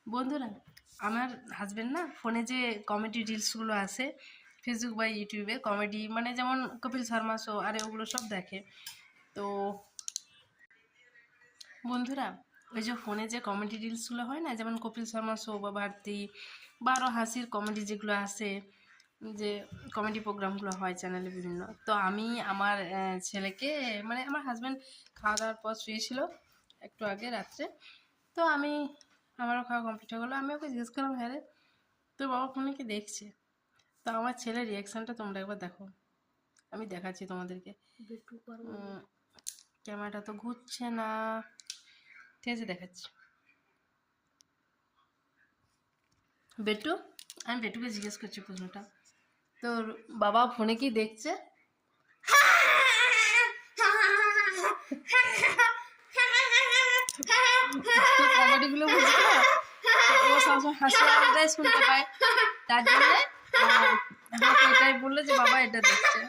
বন্ধুরা, আমার হাজবেন্ড না ফোনে যে কমেডি রিলসগুলো আসে ফেসবুক বা ইউটিউবে, কমেডি মানে যেমন কপিল শর্মা শো আরে ওগুলো সব দেখে। তো বন্ধুরা, ওই যে ফোনে যে কমেডি রিলসগুলো হয় না, যেমন কপিল শর্মা শো বা ভারতী বা আরও হাসির কমেডি যেগুলো আসে, যে কমেডি প্রোগ্রামগুলো হয় চ্যানেলে বিভিন্ন। তো আমি আমার ছেলেকে মানে আমার হাজব্যান্ড খাওয়া দাওয়ার পর শুয়েছিল একটু আগে রাত্রে। তো আমারও খাওয়া কমপ্লিট হয়ে গেলো, আমি ওকে জিজ্ঞেস করলাম, হ্যাঁ রে তোর বাবা ফোনে কি দেখছে? তো আমার ছেলের রিয়াকশানটা তোমরা একবার দেখো, আমি দেখাচ্ছি তোমাদেরকে। ক্যামেরাটা তো ঘুরছে না, ঠিক আছে দেখাচ্ছি। বেটু, আমি বেটুকে জিজ্ঞেস করছি প্রশ্নটা, তোর বাবা ফোনে কি দেখছে? কমেডিগুলো বুঝছে না, ও সবসময় হাসি আওয়াজটাই শুনতে পায়, তার জন্যে আমাকে এটাই বললো যে বাবা এটা দেখছে।